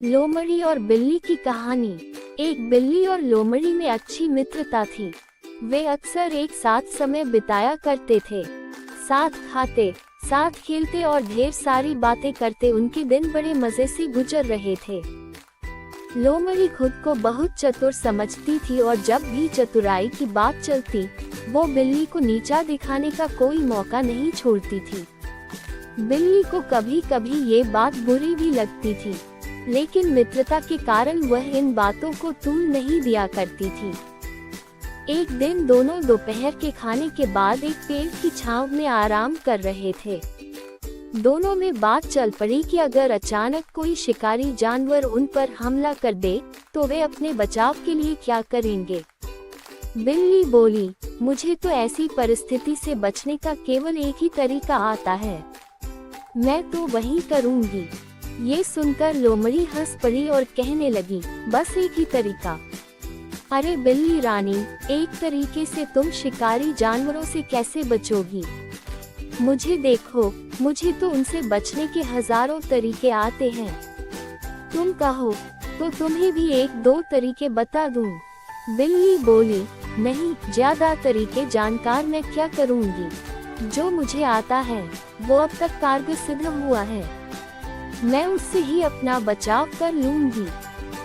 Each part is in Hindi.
लोमड़ी और बिल्ली की कहानी। एक बिल्ली और लोमड़ी में अच्छी मित्रता थी। वे अक्सर एक साथ समय बिताया करते थे। साथ खाते, साथ खेलते और ढेर सारी बातें करते उनके दिन बड़े मजे से गुजर रहे थे। लोमड़ी खुद को बहुत चतुर समझती थी और जब भी चतुराई की बात चलती, वो बिल्ली को नीचा दिखाने का कोई मौका नहीं छोड़ती थी। बिल्ली को कभी कभी ये बात बुरी भी लगती थी, लेकिन मित्रता के कारण वह इन बातों को तूल नहीं दिया करती थी। एक दिन दोनों दोपहर के खाने के बाद एक पेड़ की छांव में आराम कर रहे थे। दोनों में बात चल पड़ी कि अगर अचानक कोई शिकारी जानवर उन पर हमला कर दे तो वे अपने बचाव के लिए क्या करेंगे। बिल्ली बोली, मुझे तो ऐसी परिस्थिति से बचने का केवल एक ही तरीका आता है, मैं तो वही करूंगी। ये सुनकर लोमड़ी हंस पड़ी और कहने लगी, बस एक ही तरीका? अरे बिल्ली रानी, एक तरीके से तुम शिकारी जानवरों से कैसे बचोगी? मुझे देखो, मुझे तो उनसे बचने के हजारों तरीके आते हैं। तुम कहो तो तुम्हें भी एक दो तरीके बता दूं। बिल्ली बोली, नहीं, ज्यादा तरीके जानकार मैं क्या करूंगी। जो मुझे आता है वो अब तक कारगर सिद्ध हुआ है, मैं उससे ही अपना बचाव कर लूंगी।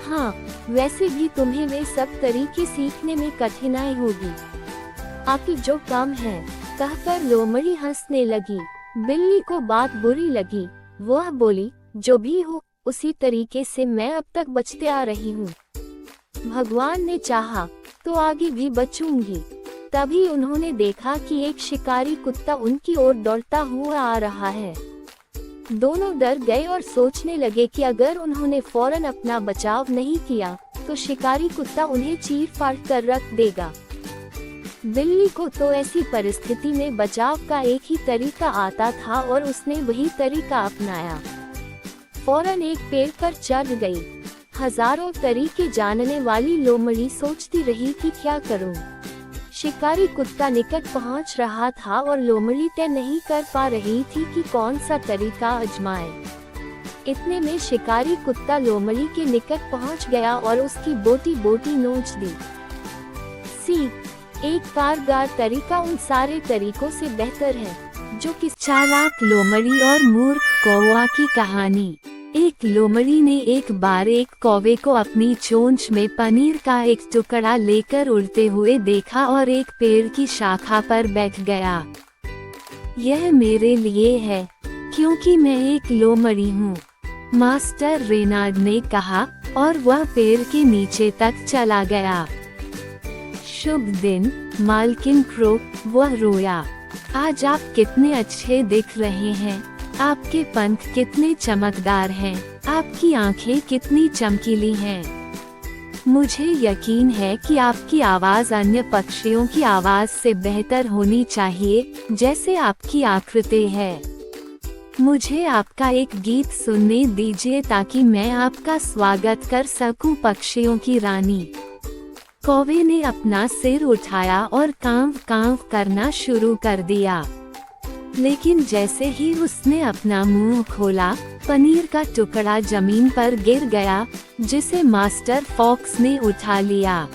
हाँ, वैसे भी तुम्हें वे सब तरीके सीखने में कठिनाई होगी, आखिर जो कम है। कहकर लोमड़ी हंसने लगी। बिल्ली को बात बुरी लगी। वह बोली, जो भी हो, उसी तरीके से मैं अब तक बचते आ रही हूँ। भगवान ने चाहा तो आगे भी बचूंगी। तभी उन्होंने देखा कि एक शिकारी कुत्ता उनकी ओर दौड़ता हुआ आ रहा है। दोनों डर गए और सोचने लगे कि अगर उन्होंने फौरन अपना बचाव नहीं किया तो शिकारी कुत्ता उन्हें चीर फाड़ कर रख देगा। बिल्ली को तो ऐसी परिस्थिति में बचाव का एक ही तरीका आता था और उसने वही तरीका अपनाया। फौरन एक पेड़ पर चढ़ गई। हजारों तरीके जानने वाली लोमड़ी सोचती रही कि क्या करूं। शिकारी कुत्ता निकट पहुंच रहा था और लोमड़ी तय नहीं कर पा रही थी कि कौन सा तरीका आजमाए। इतने में शिकारी कुत्ता लोमड़ी के निकट पहुंच गया और उसकी बोटी बोटी नोच दी। सीख, एक कारगर तरीका उन सारे तरीकों से बेहतर है जो किस। चालाक लोमड़ी और मूर्ख कौवा की कहानी। एक लोमड़ी ने एक बार एक कौवे को अपनी चोंच में पनीर का एक टुकड़ा लेकर उड़ते हुए देखा और एक पेड़ की शाखा पर बैठ गया। यह मेरे लिए है, क्योंकि मैं एक लोमड़ी हूँ, मास्टर रेनार्ड ने कहा और वह पेड़ के नीचे तक चला गया। शुभ दिन, मालकिन क्रो, वह रोया। आज आप कितने अच्छे दिख रहे हैं, आपके पंख कितने चमकदार हैं, आपकी आंखें कितनी चमकीली हैं। मुझे यकीन है कि आपकी आवाज अन्य पक्षियों की आवाज से बेहतर होनी चाहिए, जैसे आपकी आकृति है। मुझे आपका एक गीत सुनने दीजिए ताकि मैं आपका स्वागत कर सकूं, पक्षियों की रानी। कौवे ने अपना सिर उठाया और कांव कांव करना शुरू कर दिया, लेकिन जैसे ही उसने अपना मुंह खोला, पनीर का टुकड़ा जमीन पर गिर गया, जिसे मास्टर फॉक्स ने उठा लिया।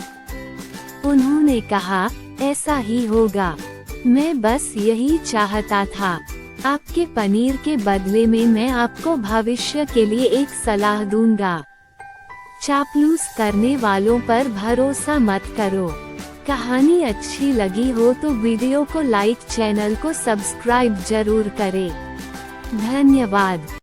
उन्होंने कहा, ऐसा ही होगा, मैं बस यही चाहता था। आपके पनीर के बदले में मैं आपको भविष्य के लिए एक सलाह दूंगा। चापलूस करने वालों पर भरोसा मत करो। कहानी अच्छी लगी हो तो वीडियो को लाइक, चैनल को सब्सक्राइब जरूर करें। धन्यवाद।